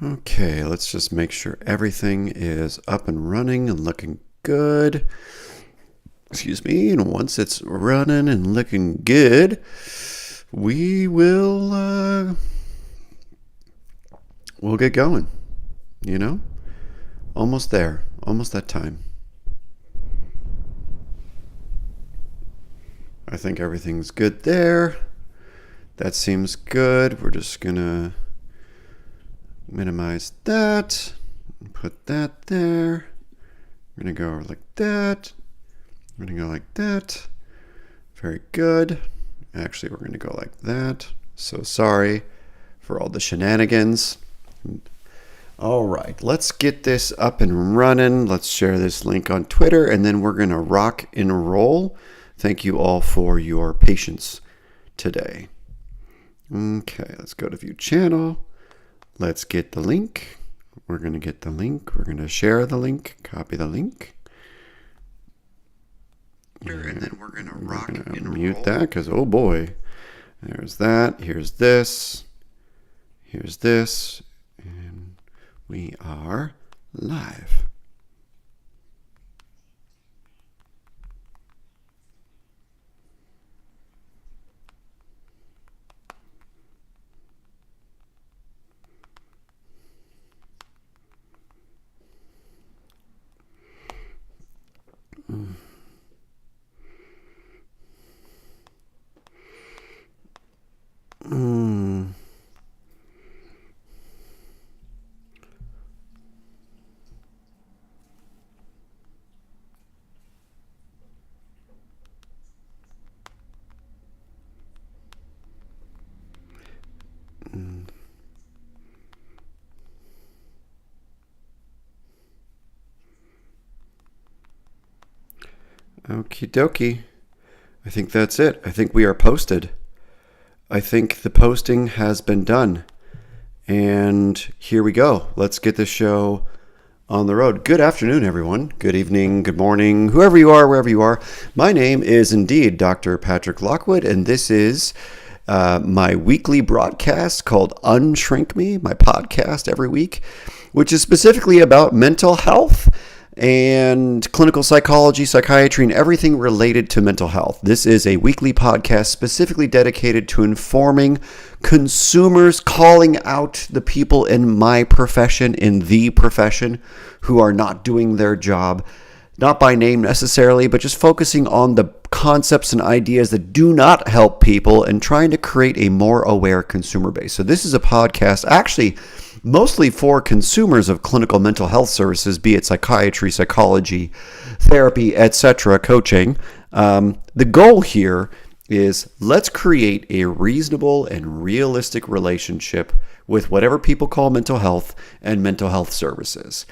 Okay, let's just make sure everything is up and running and looking good. Excuse me. And once it's running and looking good, we will we'll get going. You know, almost there, almost that time. I think everything's good there. That seems good. We're just gonna minimize that and put that there. We're gonna go like that. We're gonna go like that. Very good. Actually, we're gonna go like that. So sorry for all the shenanigans. All right, let's get this up and running. Let's share this link on Twitter, and then we're gonna rock and roll. Thank you all for your patience today. Okay, let's go to view channel. Let's get the link. We're going to get the link. We're going to share the link, copy the link. And then we're going to rock and mute that because, oh boy, there's that. Here's this. Here's this. And we are live. Okie dokie. I think that's it. I think we are posted. I think the posting has been done. And here we go. Let's get this show on the road. Good afternoon, everyone. Good evening, good morning, whoever you are, wherever you are. My name is indeed Dr. Patrick Lockwood, and this is my weekly broadcast called UnShrink Me, my podcast every week, which is specifically about mental health and clinical psychology, psychiatry, and everything related to mental health. This is a weekly podcast specifically dedicated to informing consumers, calling out the people in my profession, in the profession, who are not doing their job, not by name necessarily, but just focusing on the concepts and ideas that do not help people and trying to create a more aware consumer base. So this is a podcast actually mostly for consumers of clinical mental health services, be it psychiatry, psychology, therapy, etc., coaching. The goal here is let's create a reasonable and realistic relationship with whatever people call mental health and mental health services.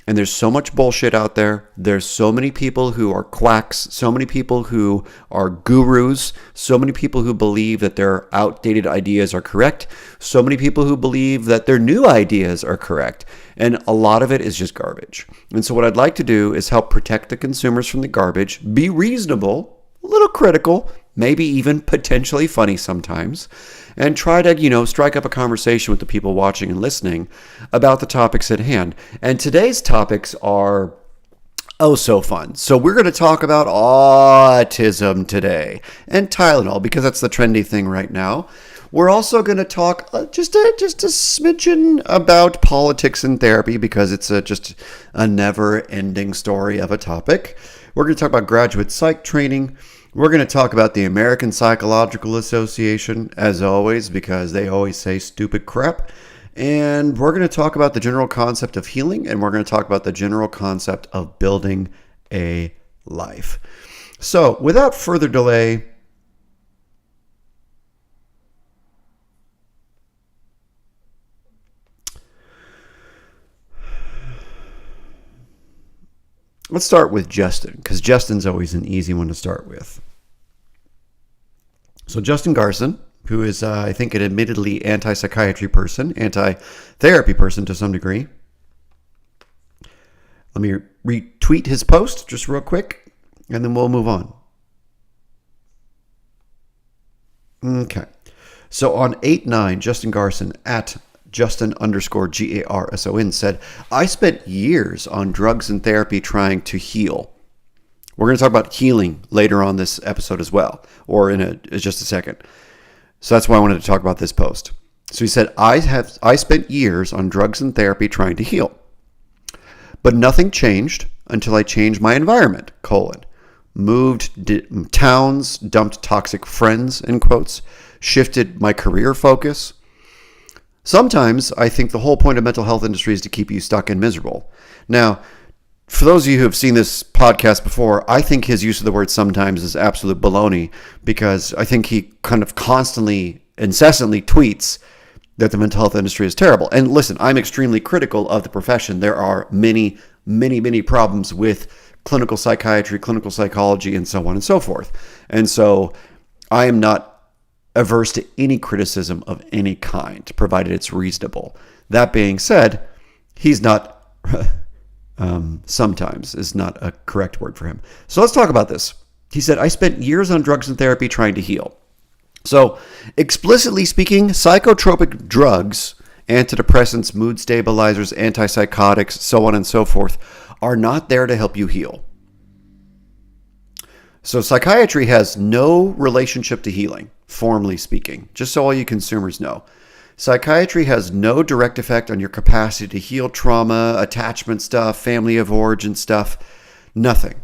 And there's so much bullshit out there. There's so many people who are quacks, so many people who are gurus, so many people who believe that their outdated ideas are correct, so many people who believe that their new ideas are correct. And a lot of it is just garbage. And so what I'd like to do is help protect the consumers from the garbage, be reasonable, a little critical, maybe even potentially funny sometimes, and try to, strike up a conversation with the people watching and listening about the topics at hand. And today's topics are oh so fun. So we're going to talk about autism today and Tylenol because that's the trendy thing right now. We're also going to talk just a smidgen about politics and therapy because it's just a never-ending story of a topic. We're going to talk about graduate psych training. We're going to talk about the American Psychological Association, as always, because they always say stupid crap. And we're going to talk about the general concept of healing, and we're going to talk about the general concept of building a life. So, without further delay, let's start with Justin, because Justin's always an easy one to start with. So Justin Garson, who is, I think, an admittedly anti-psychiatry person, anti-therapy person to some degree. Let me retweet his post just real quick, and then we'll move on. Okay. So on 8/9, Justin Garson at Justin underscore GARSON said, I spent years on drugs and therapy trying to heal. We're going to talk about healing later on this episode as well, or in just a second. So that's why I wanted to talk about this post. So he said, I spent years on drugs and therapy trying to heal, but nothing changed until I changed my environment, moved towns, dumped toxic friends, in quotes, shifted my career focus. Sometimes I think the whole point of mental health industry is to keep you stuck and miserable. Now, for those of you who have seen this podcast before, I think his use of the word sometimes is absolute baloney, because I think he kind of incessantly tweets that the mental health industry is terrible. And listen, I'm extremely critical of the profession. There are many, many, many problems with clinical psychiatry, clinical psychology, and so on and so forth. And so I am not averse to any criticism of any kind, provided it's reasonable. That being said, he's not, sometimes is not a correct word for him. So let's talk about this. He said, I spent years on drugs and therapy trying to heal. So explicitly speaking, psychotropic drugs, antidepressants, mood stabilizers, antipsychotics, so on and so forth, are not there to help you heal. So psychiatry has no relationship to healing, formally speaking, just so all you consumers know. Psychiatry has no direct effect on your capacity to heal trauma, attachment stuff, family of origin stuff, nothing.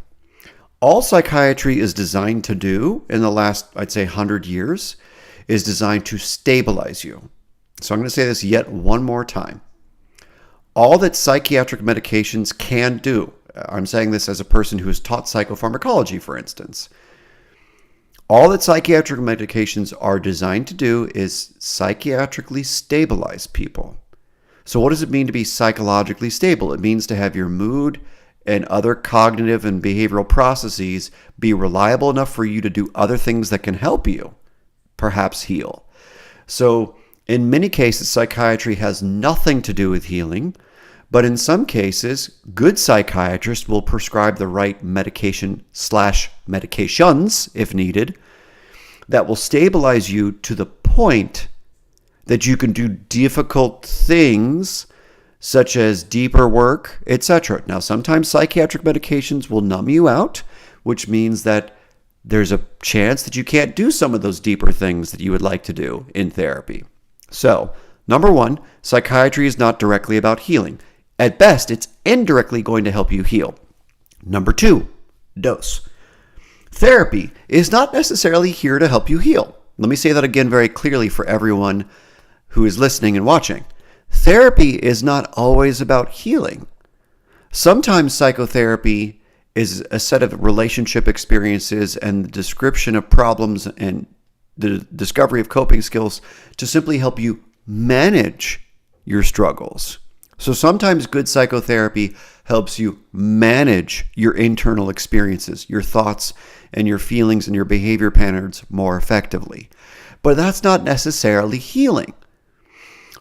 All psychiatry is designed to do in the last, I'd say, 100 years is designed to stabilize you. So I'm going to say this yet one more time. All that psychiatric medications can do, I'm saying this as a person who has taught psychopharmacology, for instance. All that psychiatric medications are designed to do is psychiatrically stabilize people. So what does it mean to be psychologically stable? It means to have your mood and other cognitive and behavioral processes be reliable enough for you to do other things that can help you, perhaps heal. So in many cases, psychiatry has nothing to do with healing, but in some cases, good psychiatrists will prescribe the right medications, if needed, that will stabilize you to the point that you can do difficult things such as deeper work, etc. Now, sometimes psychiatric medications will numb you out, which means that there's a chance that you can't do some of those deeper things that you would like to do in therapy. So, number one, psychiatry is not directly about healing. At best, it's indirectly going to help you heal. Number two, dose. Therapy is not necessarily here to help you heal. Let me say that again very clearly for everyone who is listening and watching. Therapy is not always about healing. Sometimes psychotherapy is a set of relationship experiences and the description of problems and the discovery of coping skills to simply help you manage your struggles. So sometimes good psychotherapy helps you manage your internal experiences, your thoughts and your feelings and your behavior patterns more effectively. But that's not necessarily healing.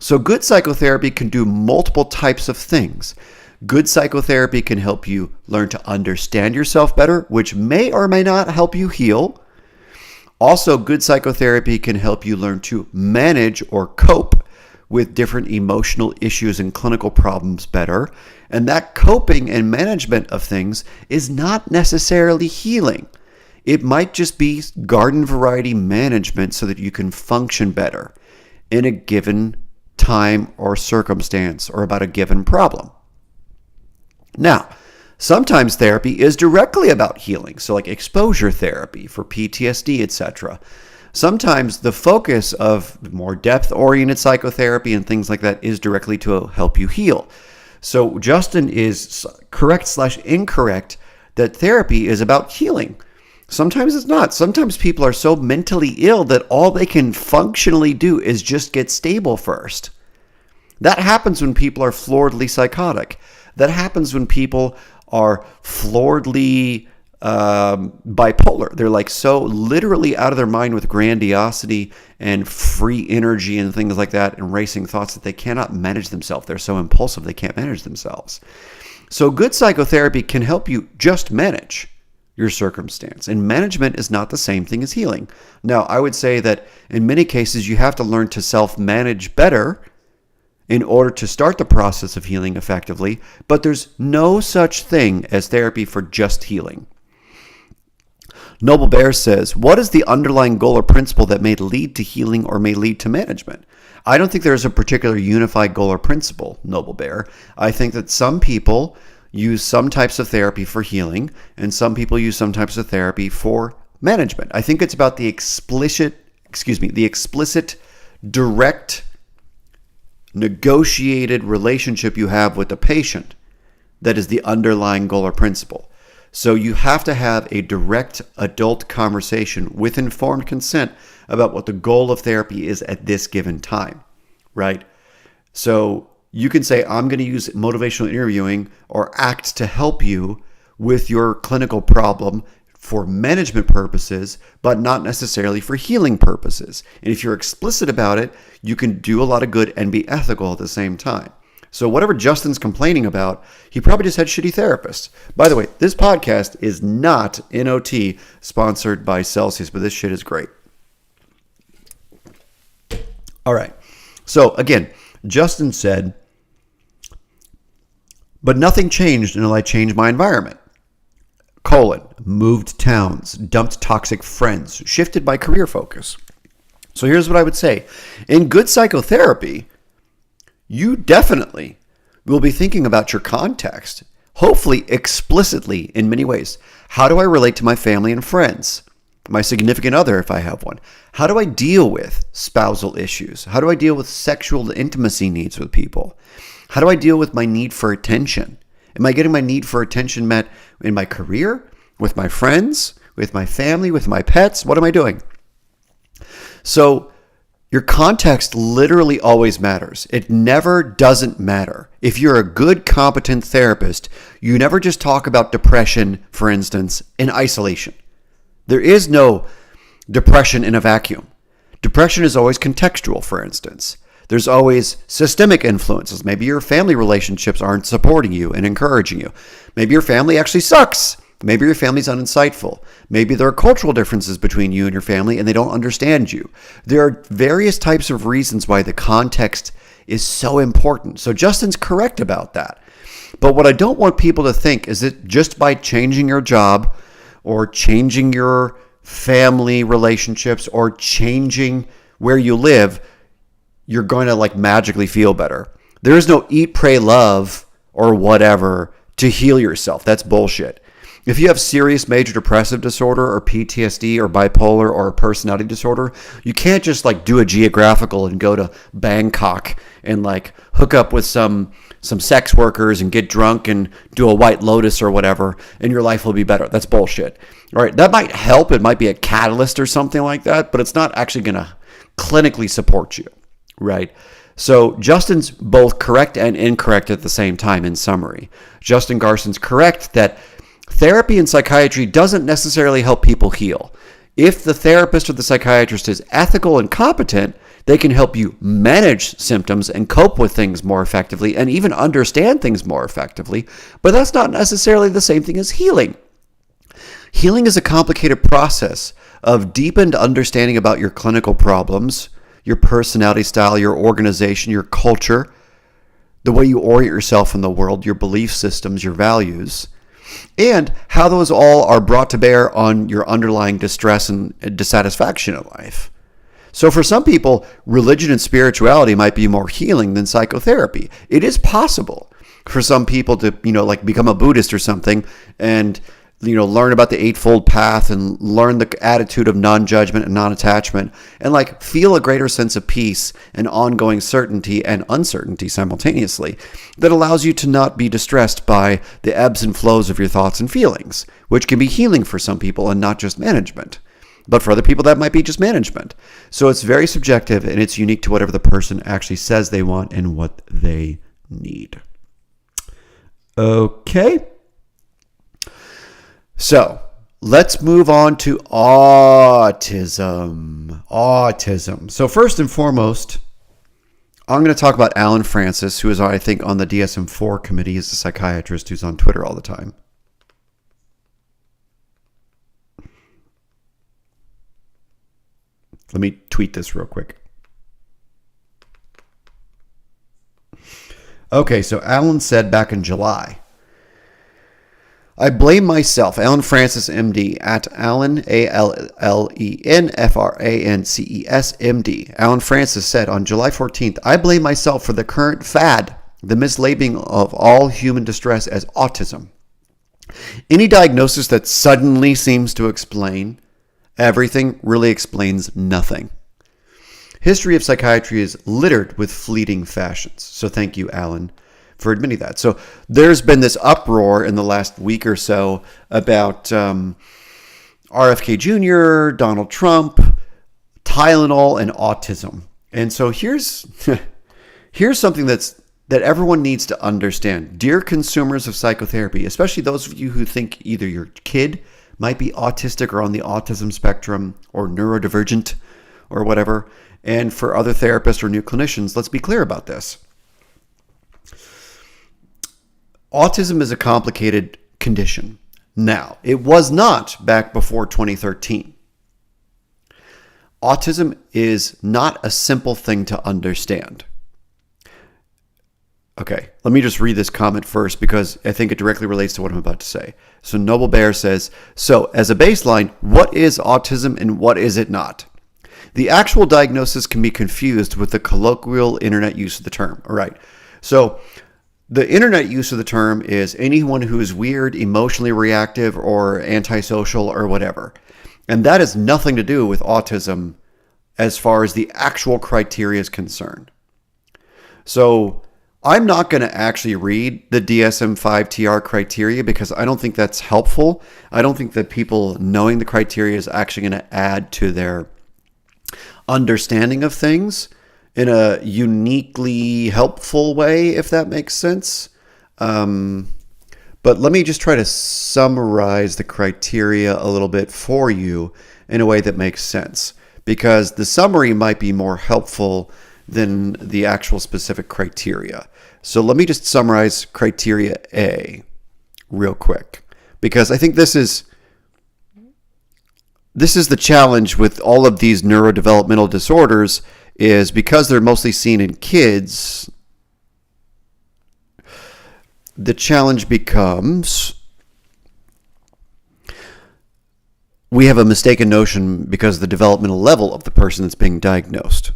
So good psychotherapy can do multiple types of things. Good psychotherapy can help you learn to understand yourself better, which may or may not help you heal. Also, good psychotherapy can help you learn to manage or cope with different emotional issues and clinical problems better. And that coping and management of things is not necessarily healing. It might just be garden variety management so that you can function better in a given time or circumstance or about a given problem. Now, sometimes therapy is directly about healing, so like exposure therapy for PTSD, etc. Sometimes the focus of more depth-oriented psychotherapy and things like that is directly to help you heal. So Justin is correct/incorrect that therapy is about healing. Sometimes it's not. Sometimes people are so mentally ill that all they can functionally do is just get stable first. That happens when people are flooredly psychotic. That happens when people are flooredly bipolar. They're like so literally out of their mind with grandiosity and free energy and things like that and racing thoughts that they cannot manage themselves. They're so impulsive they can't manage themselves. So good psychotherapy can help you just manage your circumstance. And management is not the same thing as healing. Now, I would say that in many cases you have to learn to self-manage better in order to start the process of healing effectively, but there's no such thing as therapy for just healing. Noble Bear says, what is the underlying goal or principle that may lead to healing or may lead to management? I don't think there's a particular unified goal or principle, Noble Bear. I think that some people use some types of therapy for healing, and some people use some types of therapy for management. I think it's about the explicit, direct, negotiated relationship you have with the patient that is the underlying goal or principle. So you have to have a direct adult conversation with informed consent about what the goal of therapy is at this given time, right? So you can say, I'm going to use motivational interviewing or ACT to help you with your clinical problem for management purposes, but not necessarily for healing purposes. And if you're explicit about it, you can do a lot of good and be ethical at the same time. So whatever Justin's complaining about, he probably just had shitty therapists. By the way, this podcast is not NOT sponsored by Celsius, but this shit is great. All right. So again, Justin said, but nothing changed until I changed my environment. Moved towns, dumped toxic friends, shifted my career focus. So here's what I would say. In good psychotherapy, you definitely will be thinking about your context, hopefully explicitly in many ways. How do I relate to my family and friends? My significant other, if I have one. How do I deal with spousal issues? How do I deal with sexual intimacy needs with people? How do I deal with my need for attention? Am I getting my need for attention met in my career, with my friends, with my family, with my pets? What am I doing? So your context literally always matters. It never doesn't matter. If you're a good, competent therapist, you never just talk about depression, for instance, in isolation. There is no depression in a vacuum. Depression is always contextual, for instance. There's always systemic influences. Maybe your family relationships aren't supporting you and encouraging you. Maybe your family actually sucks. Maybe your family's uninsightful. Maybe there are cultural differences between you and your family and they don't understand you. There are various types of reasons why the context is so important. So Justin's correct about that. But what I don't want people to think is that just by changing your job or changing your family relationships or changing where you live, you're going to like magically feel better. There is no eat, pray, love or whatever to heal yourself. That's bullshit. If you have serious major depressive disorder or PTSD or bipolar or a personality disorder, you can't just like do a geographical and go to Bangkok and like hook up with some sex workers and get drunk and do a White Lotus or whatever and your life will be better. That's bullshit. All right, that might help. It might be a catalyst or something like that, but it's not actually going to clinically support you, right? So Justin's both correct and incorrect at the same time in summary. Justin Garson's correct that therapy and psychiatry doesn't necessarily help people heal. If the therapist or the psychiatrist is ethical and competent, they can help you manage symptoms and cope with things more effectively and even understand things more effectively, but that's not necessarily the same thing as healing. Healing is a complicated process of deepened understanding about your clinical problems, your personality style, your organization, your culture, the way you orient yourself in the world, your belief systems, your values, and how those all are brought to bear on your underlying distress and dissatisfaction in life. So for some people, religion and spirituality might be more healing than psychotherapy. It is possible for some people to, like become a Buddhist or something and, learn about the Eightfold Path and learn the attitude of non-judgment and non-attachment and like feel a greater sense of peace and ongoing certainty and uncertainty simultaneously that allows you to not be distressed by the ebbs and flows of your thoughts and feelings, which can be healing for some people and not just management. But for other people, that might be just management. So it's very subjective and it's unique to whatever the person actually says they want and what they need. Okay. So let's move on to autism. Autism. So first and foremost, I'm going to talk about Alan Francis, who is, I think, on the DSM-4 committee. He's a psychiatrist who's on Twitter all the time. Let me tweet this real quick. Okay, so Alan said back in July, I blame myself, Alan Francis, MD, at Alan, ALLENFRANCES, MD. Alan Francis said on July 14th, I blame myself for the current fad, the mislabeling of all human distress as autism. Any diagnosis that suddenly seems to explain everything really explains nothing. History of psychiatry is littered with fleeting fashions. So thank you, Alan, for admitting that. So there's been this uproar in the last week or so about RFK Jr., Donald Trump, Tylenol, and autism. And so here's something that everyone needs to understand. Dear consumers of psychotherapy, especially those of you who think either your kid might be autistic or on the autism spectrum or neurodivergent or whatever, and for other therapists or new clinicians, let's be clear about this. Autism is a complicated condition. Now, it was not back before 2013. Autism is not a simple thing to understand. Okay, let me just read this comment first because I think it directly relates to what I'm about to say. So Noble Bear says, so as a baseline, what is autism and what is it not? The actual diagnosis can be confused with the colloquial internet use of the term. All right, so the internet use of the term is anyone who is weird, emotionally reactive, or antisocial, or whatever. And that has nothing to do with autism as far as the actual criteria is concerned. So I'm not going to actually read the DSM-5-TR criteria because I don't think that's helpful. I don't think that people knowing the criteria is actually going to add to their understanding of things in a uniquely helpful way, if that makes sense. But let me just try to summarize the criteria a little bit for you in a way that makes sense, because the summary might be more helpful than the actual specific criteria. So let me just summarize criteria A real quick, because I think this is the challenge with all of these neurodevelopmental disorders, is because they're mostly seen in kids, the challenge becomes we have a mistaken notion because of the developmental level of the person that's being diagnosed.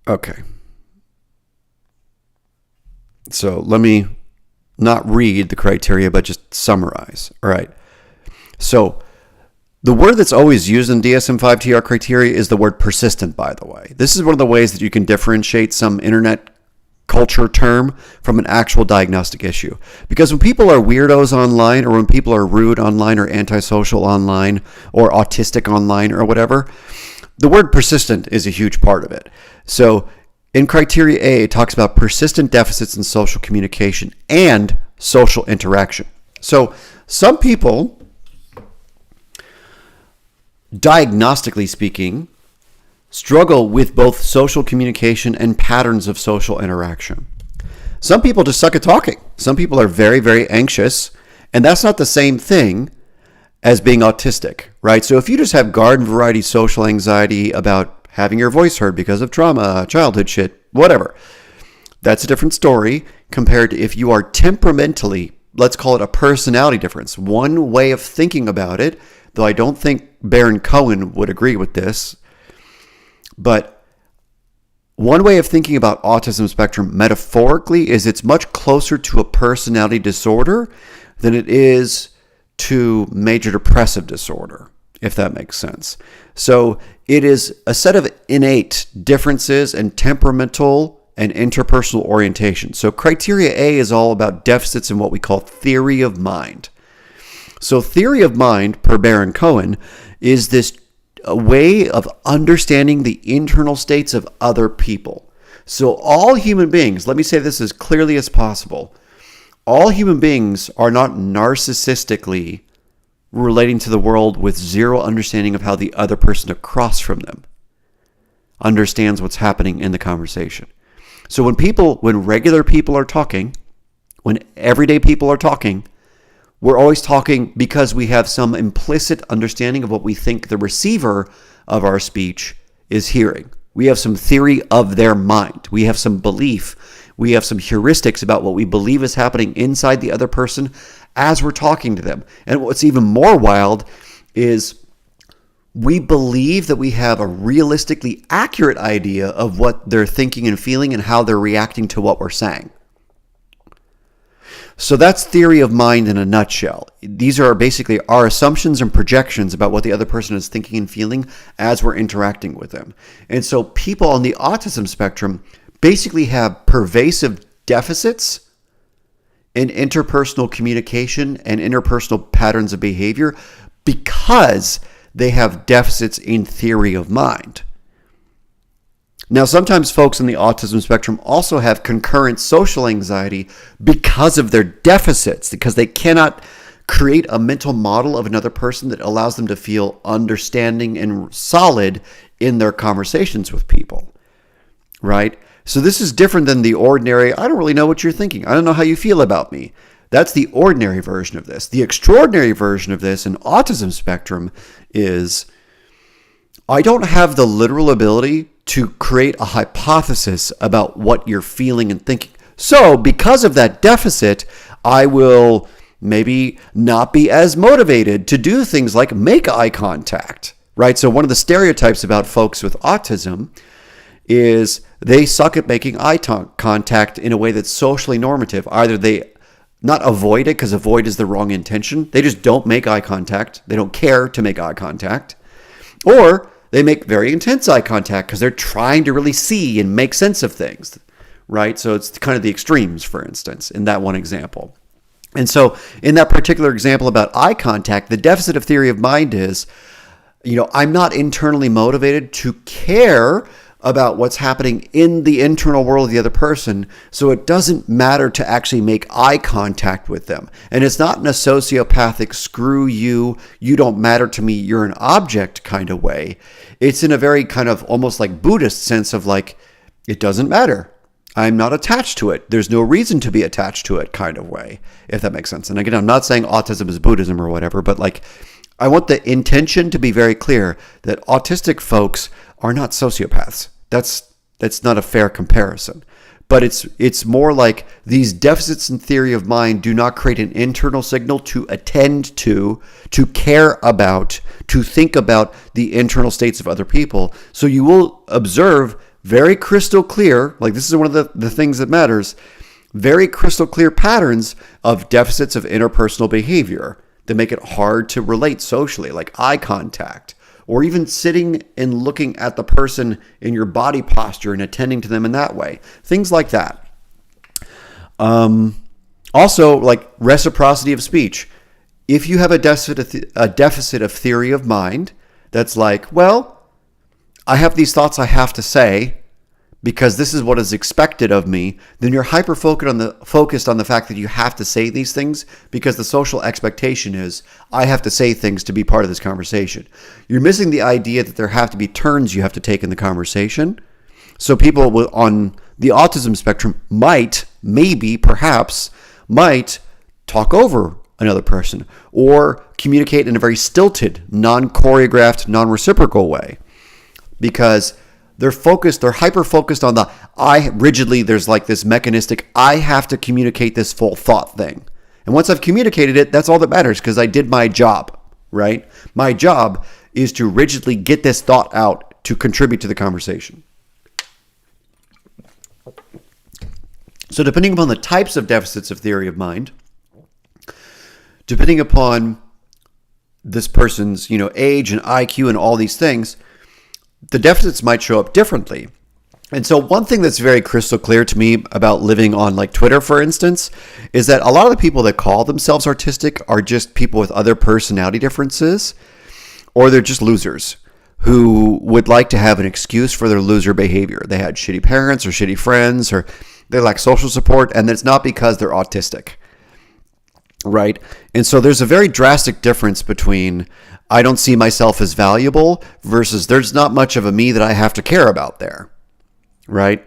Okay. So let me not read the criteria, but just summarize. All right. So the word that's always used in DSM-5-TR criteria is the word persistent, by the way. This is one of the ways that you can differentiate some internet culture term from an actual diagnostic issue. Because when people are weirdos online, or when people are rude online, or antisocial online, or autistic online, or whatever, the word persistent is a huge part of it. So in criteria A, it talks about persistent deficits in social communication and social interaction. So some people, diagnostically speaking, struggle with both social communication and patterns of social interaction. Some people just suck at talking. Some people are very, very anxious, and that's not the same thing as being autistic, right? So if you just have garden variety social anxiety about having your voice heard because of trauma, childhood shit, whatever, that's a different story compared to if you are temperamentally, let's call it a personality difference. One way of thinking about it, though I don't think Baron Cohen would agree with this, but one way of thinking about autism spectrum metaphorically is it's much closer to a personality disorder than it is to major depressive disorder, if that makes sense. So it is a set of innate differences in temperamental and interpersonal orientation. So criteria A is all about deficits in what we call theory of mind. So theory of mind, per Baron Cohen, is this a way of understanding the internal states of other people. So all human beings, let me say this as clearly as possible, all human beings are not narcissistically relating to the world with zero understanding of how the other person across from them understands what's happening in the conversation. So when regular people are talking, when everyday people are talking, we're always talking because we have some implicit understanding of what we think the receiver of our speech is hearing. We have some theory of their mind. We have some belief. We have some heuristics about what we believe is happening inside the other person as we're talking to them. And what's even more wild is we believe that we have a realistically accurate idea of what they're thinking and feeling and how they're reacting to what we're saying. So that's theory of mind in a nutshell. These are basically our assumptions and projections about what the other person is thinking and feeling as we're interacting with them. And so people on the autism spectrum basically have pervasive deficits in interpersonal communication and interpersonal patterns of behavior because they have deficits in theory of mind. Now, sometimes folks on the autism spectrum also have concurrent social anxiety because of their deficits, because they cannot create a mental model of another person that allows them to feel understanding and solid in their conversations with people, right? So this is different than the ordinary, I don't really know what you're thinking. I don't know how you feel about me. That's the ordinary version of this. The extraordinary version of this in autism spectrum is, I don't have the literal ability to create a hypothesis about what you're feeling and thinking. So because of that deficit, I will maybe not be as motivated to do things like make eye contact, right? So one of the stereotypes about folks with autism is they suck at making eye contact in a way that's socially normative. Either they not avoid it because avoid is the wrong intention. They just don't make eye contact. They don't care to make eye contact. Or they make very intense eye contact because they're trying to really see and make sense of things, right? So it's kind of the extremes, for instance, in that one example. And so in that particular example about eye contact, the deficit of theory of mind is, I'm not internally motivated to care about what's happening in the internal world of the other person, so it doesn't matter to actually make eye contact with them. And it's not in a sociopathic, screw you, you don't matter to me, you're an object kind of way. It's in a very kind of almost like Buddhist sense of like, it doesn't matter. I'm not attached to it. There's no reason to be attached to it kind of way, if that makes sense. And again, I'm not saying autism is Buddhism or whatever, but like, I want the intention to be very clear that autistic folks are not sociopaths. That's not a fair comparison. But it's more like these deficits in theory of mind do not create an internal signal to attend to care about, to think about the internal states of other people. So you will observe very crystal clear, like this is one of the things that matters, very crystal clear patterns of deficits of interpersonal behavior that make it hard to relate socially, like eye contact, or even sitting and looking at the person in your body posture and attending to them in that way. Things like that. Also, like reciprocity of speech. If you have a deficit of theory of mind, that's like, well, I have these thoughts I have to say because this is what is expected of me, then you're focused on the fact that you have to say these things because the social expectation is, I have to say things to be part of this conversation. You're missing the idea that there have to be turns you have to take in the conversation. So people on the autism spectrum might talk over another person or communicate in a very stilted, non-choreographed, non-reciprocal way because they're hyper-focused on there's like this mechanistic, I have to communicate this full thought thing. And once I've communicated it, that's all that matters because I did my job, right? My job is to rigidly get this thought out to contribute to the conversation. So depending upon the types of deficits of theory of mind, depending upon this person's, age and IQ and all these things, the deficits might show up differently. And so one thing that's very crystal clear to me about living on like Twitter, for instance, is that a lot of the people that call themselves artistic are just people with other personality differences, or they're just losers who would like to have an excuse for their loser behavior. They had shitty parents or shitty friends, or they lack social support, and it's not because they're autistic, right? And so there's a very drastic difference between I don't see myself as valuable versus there's not much of a me that I have to care about there, right?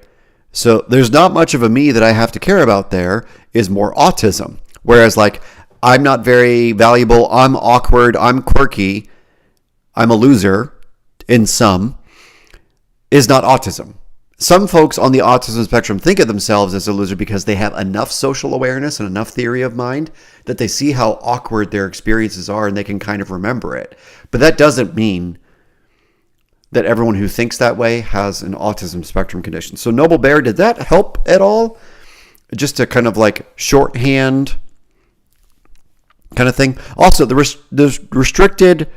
So there's not much of a me that I have to care about there is more autism. Whereas like, I'm not very valuable, I'm awkward, I'm quirky, I'm a loser in some. is not autism. Some folks on the autism spectrum think of themselves as a loser because they have enough social awareness and enough theory of mind that they see how awkward their experiences are and they can kind of remember it. But that doesn't mean that everyone who thinks that way has an autism spectrum condition. So Noble Bear, did that help at all? Just a kind of like shorthand kind of thing. Also, the restricted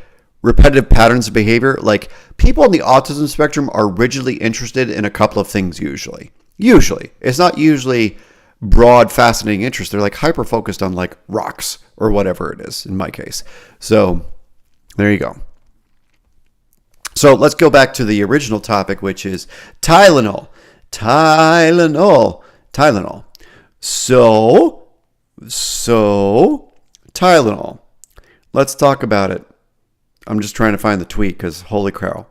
repetitive patterns of behavior, like people on the autism spectrum are rigidly interested in a couple of things usually. It's not usually broad, fascinating interest. They're like hyper-focused on like rocks or whatever it is in my case. So there you go. So let's go back to the original topic, which is Tylenol. So Tylenol. Let's talk about it. I'm just trying to find the tweet because holy cow.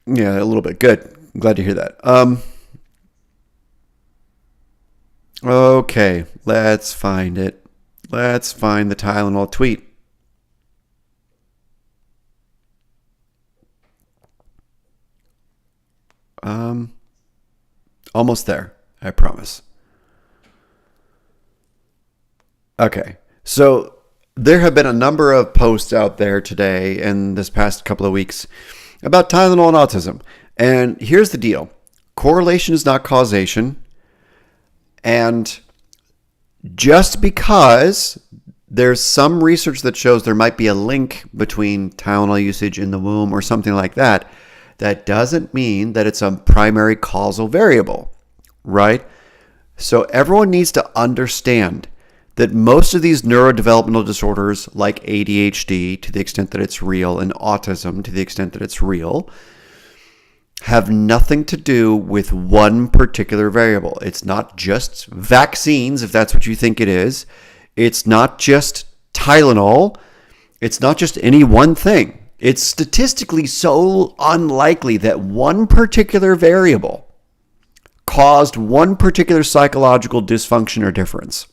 Yeah, a little bit. Good. I'm glad to hear that. Okay, let's find it. Let's find the Tylenol tweet. Almost there, I promise. Okay, so there have been a number of posts out there today and this past couple of weeks about Tylenol and autism. And here's the deal. Correlation is not causation. And just because there's some research that shows there might be a link between Tylenol usage in the womb or something like that, that doesn't mean that it's a primary causal variable, right? So everyone needs to understand that most of these neurodevelopmental disorders like ADHD, to the extent that it's real, and autism, to the extent that it's real, have nothing to do with one particular variable. It's not just vaccines, if that's what you think it is. It's not just Tylenol. It's not just any one thing. It's statistically so unlikely that one particular variable caused one particular psychological dysfunction or difference.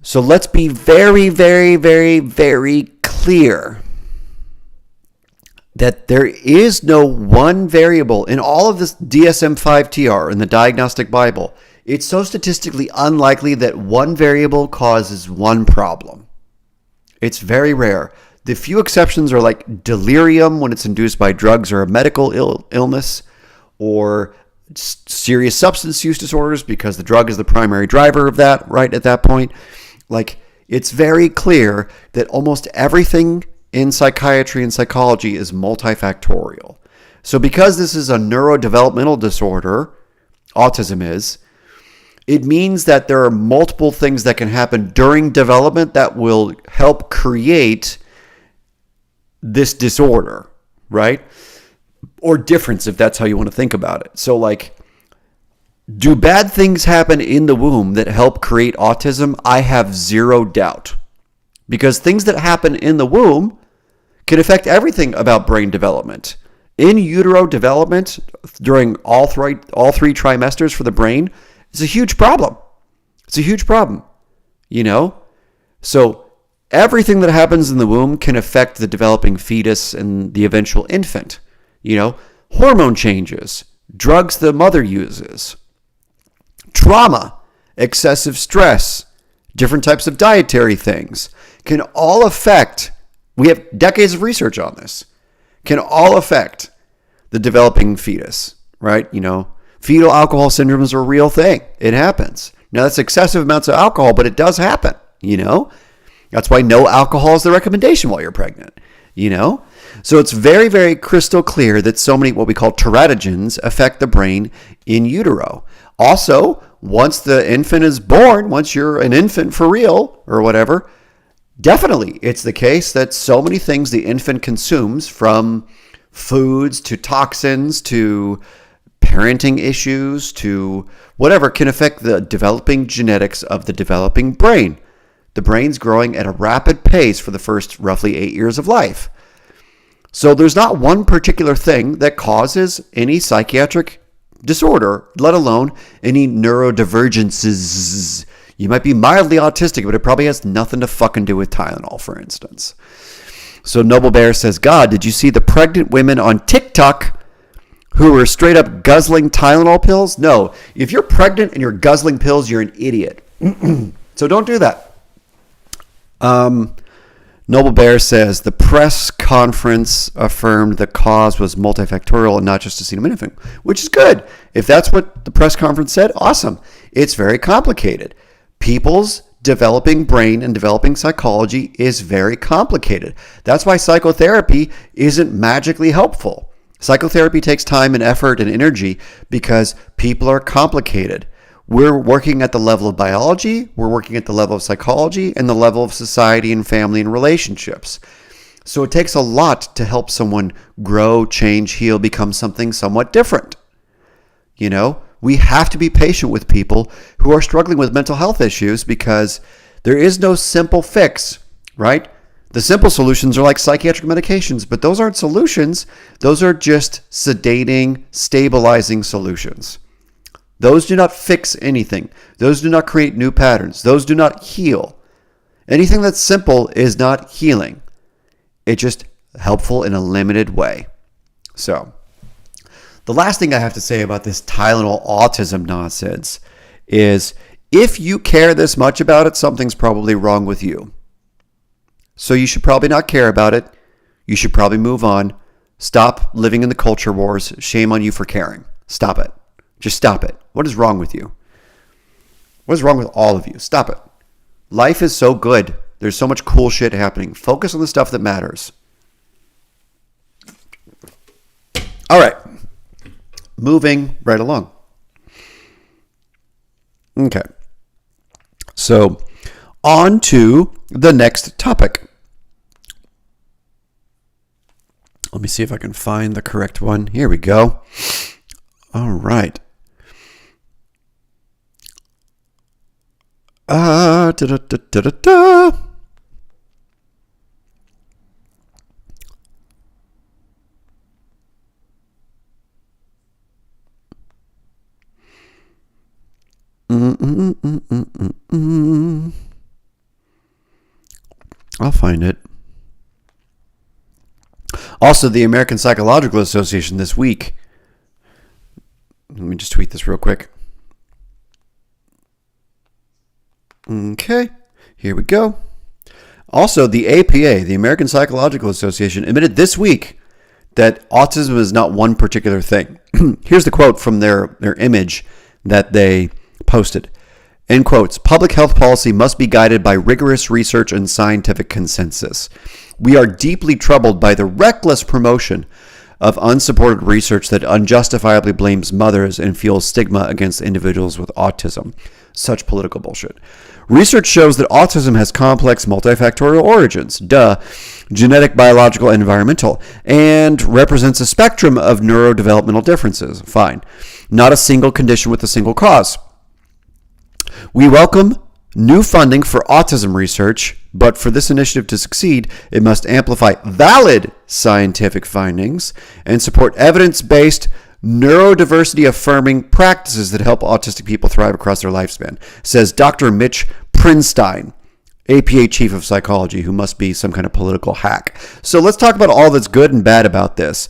So let's be very, very, very, very clear that there is no one variable in all of this DSM-5-TR in the Diagnostic Bible. It's so statistically unlikely that one variable causes one problem. It's very rare. The few exceptions are like delirium when it's induced by drugs or a medical illness, or serious substance use disorders because the drug is the primary driver of that, right at that point. Like, it's very clear that almost everything in psychiatry and psychology is multifactorial. So because this is a neurodevelopmental disorder, autism is, it means that there are multiple things that can happen during development that will help create this disorder, right? Or difference, if that's how you want to think about it. So like, do bad things happen in the womb that help create autism? I have zero doubt. Because things that happen in the womb can affect everything about brain development. In utero development during all three trimesters for the brain is a huge problem. It's a huge problem, you know? So everything that happens in the womb can affect the developing fetus and the eventual infant. You know, hormone changes, drugs the mother uses, trauma, excessive stress, different types of dietary things can all affect, we have decades of research on this, can all affect the developing fetus, right? You know, fetal alcohol syndrome is a real thing. It happens. Now, that's excessive amounts of alcohol, but it does happen, you know? That's why no alcohol is the recommendation while you're pregnant, you know? So it's very, very crystal clear that so many what we call teratogens affect the brain in utero. Also, once the infant is born, once you're an infant for real or whatever, definitely it's the case that so many things the infant consumes, from foods to toxins to parenting issues to whatever, can affect the developing genetics of the developing brain. The brain's growing at a rapid pace for the first roughly 8 years of life. So there's not one particular thing that causes any psychiatric disorder, let alone any neurodivergences. You might be mildly autistic, but it probably has nothing to fucking do with Tylenol, for instance. So Noble Bear says, God, did you see the pregnant women on TikTok who were straight up guzzling Tylenol pills? No. If you're pregnant and you're guzzling pills, you're an idiot. So don't do that. Noble Bear says the press conference affirmed the cause was multifactorial and not just acetaminophen, which is good. If that's what the press conference said, awesome. It's very complicated. People's developing brain and developing psychology is very complicated. That's why psychotherapy isn't magically helpful. Psychotherapy takes time and effort and energy because people are complicated. We're working at the level of biology, we're working at the level of psychology, and the level of society and family and relationships. So it takes a lot to help someone grow, change, heal, become something somewhat different. You know, we have to be patient with people who are struggling with mental health issues because there is no simple fix, right? The simple solutions are like psychiatric medications, but those aren't solutions. Those are just sedating, stabilizing solutions. Those do not fix anything. Those do not create new patterns. Those do not heal. Anything that's simple is not healing. It's just helpful in a limited way. So, the last thing I have to say about this Tylenol autism nonsense is if you care this much about it, something's probably wrong with you. So you should probably not care about it. You should probably move on. Stop living in the culture wars. Shame on you for caring. Stop it. Just stop it. What is wrong with you? What is wrong with all of you? Stop it. Life is so good. There's so much cool shit happening. Focus on the stuff that matters. All right. Moving right along. Okay. So, on to the next topic. Let me see if I can find the correct one. Here we go. All right. Da-da-da-da-da. I'll find it. Also, the American Psychological Association this week. Let me just tweet this real quick. Okay, here we go. Also, the APA, the American Psychological Association, admitted this week that autism is not one particular thing. Here's the quote from their image that they posted. In quotes, public health policy must be guided by rigorous research and scientific consensus. We are deeply troubled by the reckless promotion of unsupported research that unjustifiably blames mothers and fuels stigma against individuals with autism. Such political bullshit. Research shows that autism has complex multifactorial origins, genetic, biological, and environmental, and represents a spectrum of neurodevelopmental differences. Fine. Not a single condition with a single cause. We welcome new funding for autism research, but for this initiative to succeed, it must amplify valid scientific findings and support evidence-based, neurodiversity affirming practices that help autistic people thrive across their lifespan, says Dr. Mitch Prinstein, APA Chief of Psychology, who must be some kind of political hack. So let's talk about all that's good and bad about this.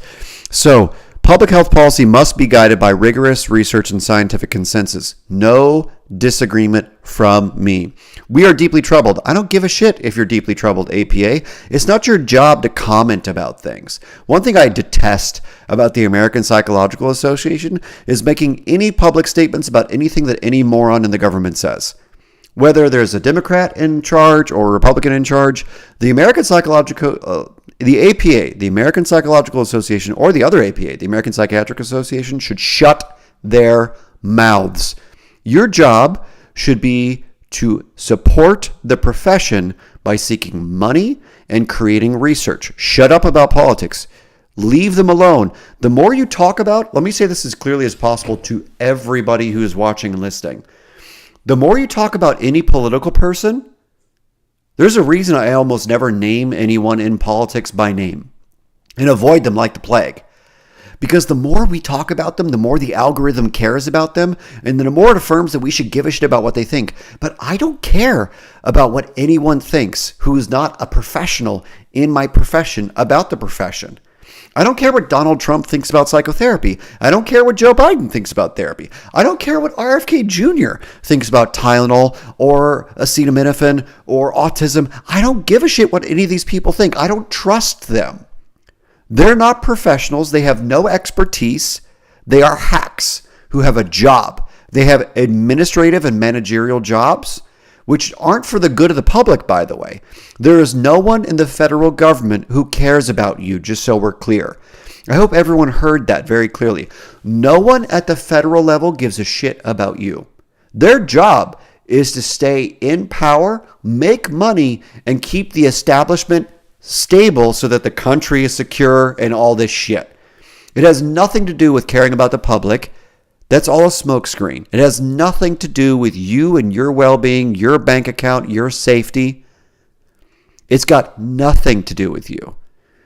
So, public health policy must be guided by rigorous research and scientific consensus. No disagreement from me. We are deeply troubled. I don't give a shit if you're deeply troubled, APA. It's not your job to comment about things. One thing I detest about the American Psychological Association is making any public statements about anything that any moron in the government says. Whether there's a Democrat in charge or a Republican in charge, the American Psychological the APA, the American Psychological Association, or the other APA, the American Psychiatric Association, should shut their mouths. Your job should be to support the profession by seeking money and creating research. Shut up about politics. Leave them alone. The more you talk about, let me say this as clearly as possible to everybody who is watching and listening. The more you talk about any political person, there's a reason I almost never name anyone in politics by name and avoid them like the plague. Because the more we talk about them, the more the algorithm cares about them, and then the more it affirms that we should give a shit about what they think. But I don't care about what anyone thinks who is not a professional in my profession about the profession. I don't care what Donald Trump thinks about psychotherapy. I don't care what Joe Biden thinks about therapy. I don't care what RFK Jr. thinks about Tylenol or acetaminophen or autism. I don't give a shit what any of these people think. I don't trust them. They're not professionals. They have no expertise. They are hacks who have a job. They have administrative and managerial jobs, which aren't for the good of the public, by the way. There is no one in the federal government who cares about you, just so we're clear. I hope everyone heard that very clearly. No one at the federal level gives a shit about you. Their job is to stay in power, make money, and keep the establishment stable so that the country is secure and all this shit. It has nothing to do with caring about the public. That's all a smokescreen. It has nothing to do with you and your well-being, your bank account, your safety. It's got nothing to do with you.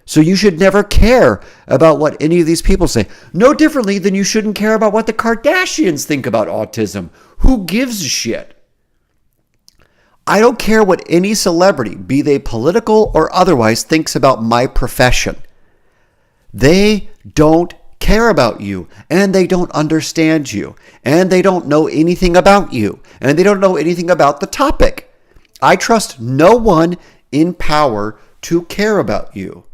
So you should never care about what any of these people say. No differently than you shouldn't care about what the Kardashians think about autism. Who gives a shit? I don't care what any celebrity, be they political or otherwise, thinks about my profession. They don't care about you, and they don't understand you, and they don't know anything about you, and they don't know anything about the topic. I trust no one in power to care about you.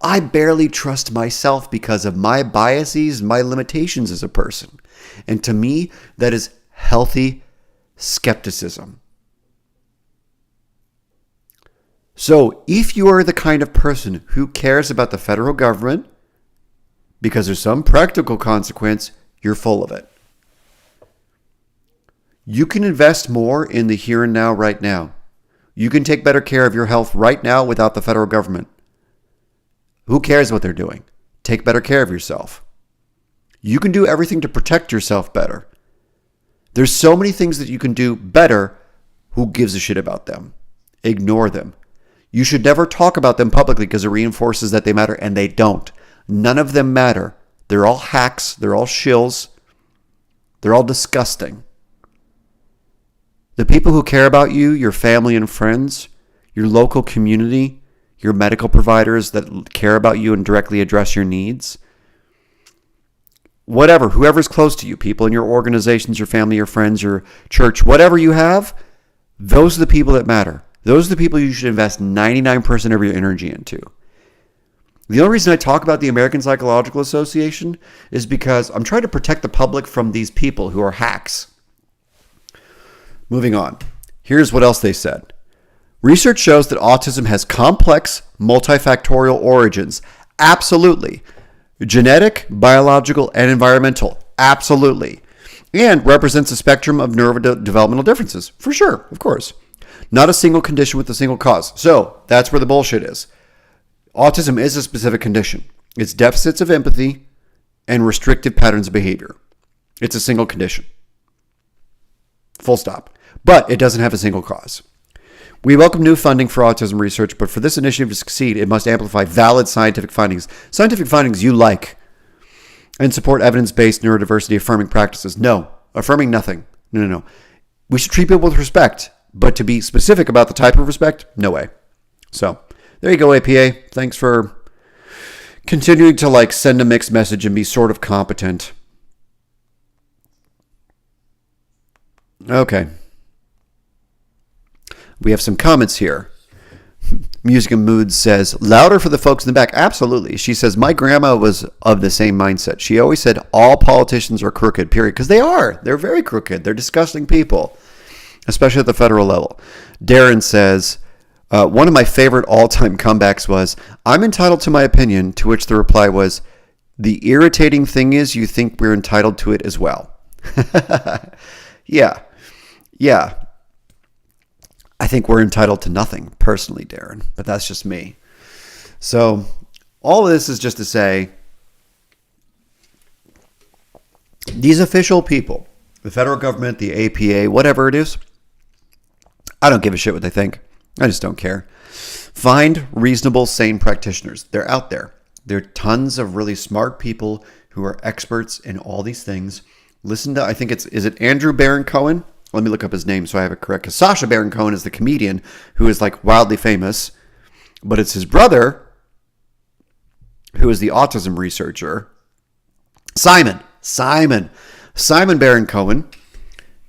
I barely trust myself because of my biases and my limitations as a person. And to me, that is healthy skepticism. So if you are the kind of person who cares about the federal government, because there's some practical consequence, you're full of it. You can invest more in the here and now right now. You can take better care of your health right now without the federal government. Who cares what they're doing? Take better care of yourself. You can do everything to protect yourself better. There's so many things that you can do better. Who gives a shit about them? Ignore them. You should never talk about them publicly because it reinforces that they matter, and they don't. None of them matter. They're all hacks. They're all shills. They're all disgusting. The people who care about you, your family and friends, your local community, your medical providers that care about you and directly address your needs, whatever, whoever's close to you, people in your organizations, your family, your friends, your church, whatever you have, those are the people that matter. Those are the people you should invest 99% of your energy into. The only reason I talk about the American Psychological Association is because I'm trying to protect the public from these people who are hacks. Moving on. Here's what else they said. Research shows that autism has complex, multifactorial origins. Absolutely. Genetic, biological, and environmental. Absolutely. And represents a spectrum of neurodevelopmental differences. For sure, of course. Not a single condition with a single cause. So that's where the bullshit is. Autism is a specific condition. It's deficits of empathy and restrictive patterns of behavior. It's a single condition. Full stop. But it doesn't have a single cause. We welcome new funding for autism research, but for this initiative to succeed, it must amplify valid scientific findings. Scientific findings you like. And support evidence-based neurodiversity affirming practices. No. Affirming nothing. No. We should treat people with respect. But to be specific about the type of respect, no way. So, there you go, APA. Thanks for continuing to send a mixed message and be sort of competent. Okay. We have some comments here. Music and Moods says, louder for the folks in the back. Absolutely. She says, my grandma was of the same mindset. She always said all politicians are crooked, period. Because they are. They're very crooked. They're disgusting people. Especially at the federal level. Darren says, one of my favorite all-time comebacks was, I'm entitled to my opinion, to which the reply was, the irritating thing is you think we're entitled to it as well. Yeah. I think we're entitled to nothing, personally, Darren, but that's just me. So all of this is just to say, these official people, the federal government, the APA, whatever it is, I don't give a shit what they think. I just don't care. Find reasonable, sane practitioners. They're out there. There are tons of really smart people who are experts in all these things. Listen to, I think is it Andrew Baron Cohen? Let me look up his name so I have it correct. Because Sacha Baron Cohen is the comedian who is like wildly famous. But it's his brother who is the autism researcher. Simon Baron Cohen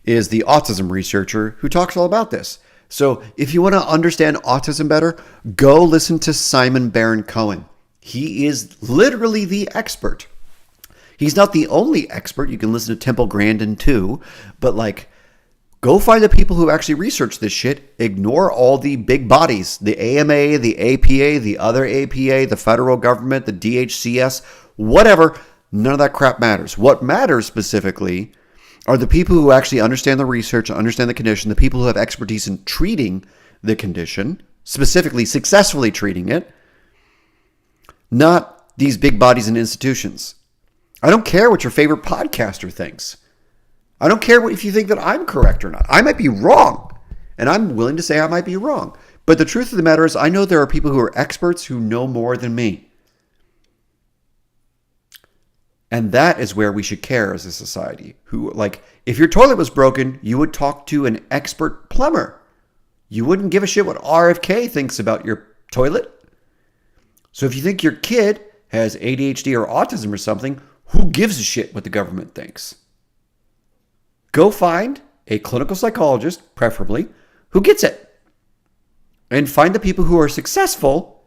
is the autism researcher who talks all about this. So if you want to understand autism better, go listen to Simon Baron Cohen. He is literally the expert. He's not the only expert. You can listen to Temple Grandin too, but like, go find the people who actually research this shit. Ignore all the big bodies, the AMA, the APA, the other APA, the federal government, the DHCS, whatever. None of that crap matters. What matters specifically are the people who actually understand the research, understand the condition, the people who have expertise in treating the condition, specifically successfully treating it, not these big bodies and institutions. I don't care what your favorite podcaster thinks. I don't care if you think that I'm correct or not. I might be wrong, and I'm willing to say I might be wrong. But the truth of the matter is I know there are people who are experts who know more than me. And that is where we should care as a society. Who, like, if your toilet was broken, you would talk to an expert plumber. You wouldn't give a shit what RFK thinks about your toilet. So if you think your kid has ADHD or autism or something, who gives a shit what the government thinks? Go find a clinical psychologist, preferably, who gets it. And find the people who are successful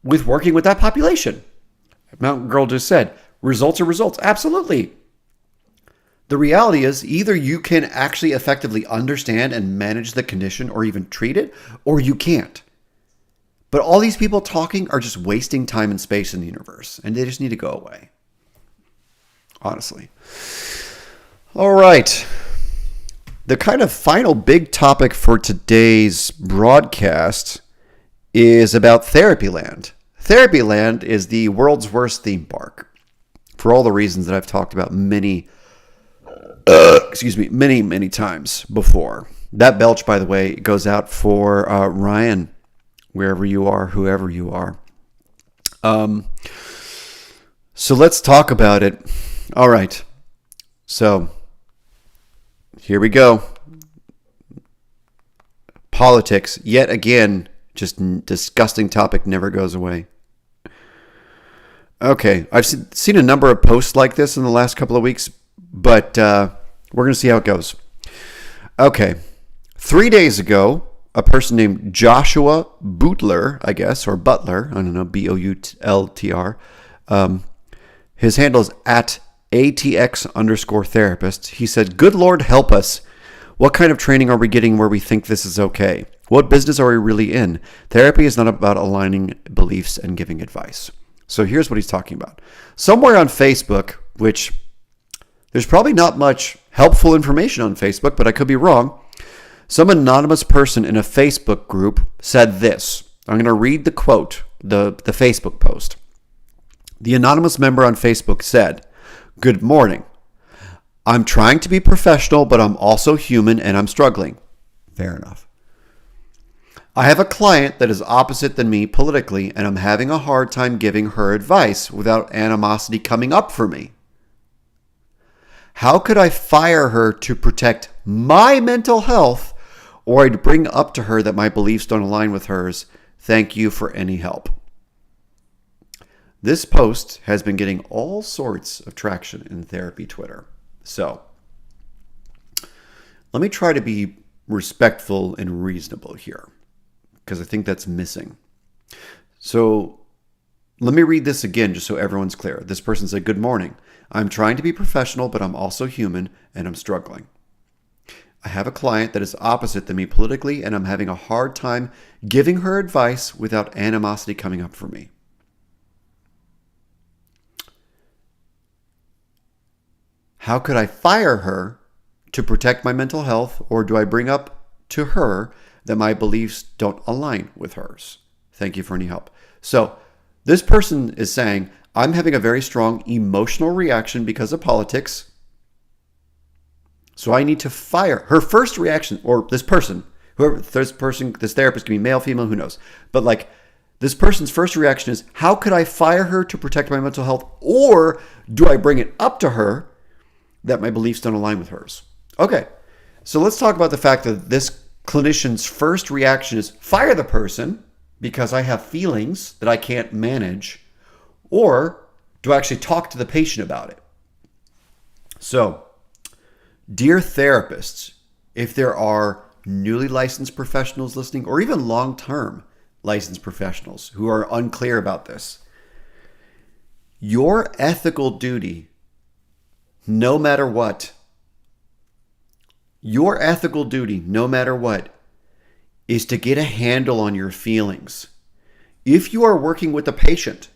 with working with that population. Mountain Girl just said, results are results. Absolutely. The reality is either you can actually effectively understand and manage the condition or even treat it, or you can't. But all these people talking are just wasting time and space in the universe, and they just need to go away. Honestly. All right. The kind of final big topic for today's broadcast is about Therapyland. Therapyland is the world's worst theme park. For all the reasons that I've talked about many times before. That belch, by the way, goes out for Ryan, wherever you are, whoever you are. So let's talk about it. All right. So here we go. Politics, yet again, just disgusting topic, never goes away. Okay, I've seen a number of posts like this in the last couple of weeks, but we're going to see how it goes. Okay, 3 days ago, a person named Joshua Boutler, I guess, or Butler, I don't know, Boultr. His handle is at ATX_therapist. He said, "Good Lord help us. What kind of training are we getting where we think this is okay? What business are we really in? Therapy is not about aligning beliefs and giving advice." So here's what he's talking about. Somewhere on Facebook, which there's probably not much helpful information on Facebook, but I could be wrong. Some anonymous person in a Facebook group said this. I'm going to read the quote, the Facebook post. The anonymous member on Facebook said, "Good morning. I'm trying to be professional, but I'm also human and I'm struggling." Fair enough. "I have a client that is opposite than me politically, and I'm having a hard time giving her advice without animosity coming up for me. How could I fire her to protect my mental health, or I'd bring up to her that my beliefs don't align with hers? Thank you for any help." This post has been getting all sorts of traction in therapy Twitter. So, let me try to be respectful and reasonable here, because I think that's missing. So let me read this again just so everyone's clear. This person said, "Good morning. I'm trying to be professional, but I'm also human and I'm struggling. I have a client that is opposite than me politically, and I'm having a hard time giving her advice without animosity coming up for me. How could I fire her to protect my mental health, or do I bring up to her that my beliefs don't align with hers? Thank you for any help." So this person is saying, I'm having a very strong emotional reaction because of politics. So I need to fire her. First reaction, or this person, whoever this therapist can be male, female, who knows. But like this person's first reaction is, how could I fire her to protect my mental health? Or do I bring it up to her that my beliefs don't align with hers? Okay, so let's talk about the fact that this clinician's first reaction is fire the person because I have feelings that I can't manage, or do I actually talk to the patient about it? So, dear therapists, if there are newly licensed professionals listening, or even long-term licensed professionals who are unclear about this, your ethical duty, no matter what, is to get a handle on your feelings. If you are working with a patient,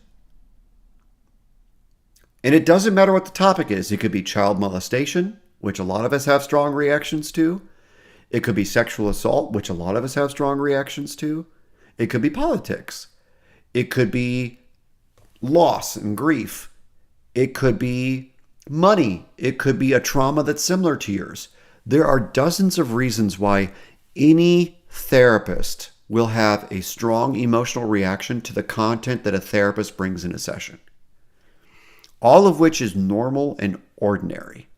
and it doesn't matter what the topic is, it could be child molestation, which a lot of us have strong reactions to. It could be sexual assault, which a lot of us have strong reactions to. It could be politics. It could be loss and grief. It could be money. It could be a trauma that's similar to yours. There are dozens of reasons why any therapist will have a strong emotional reaction to the content that a therapist brings in a session. All of which is normal and ordinary.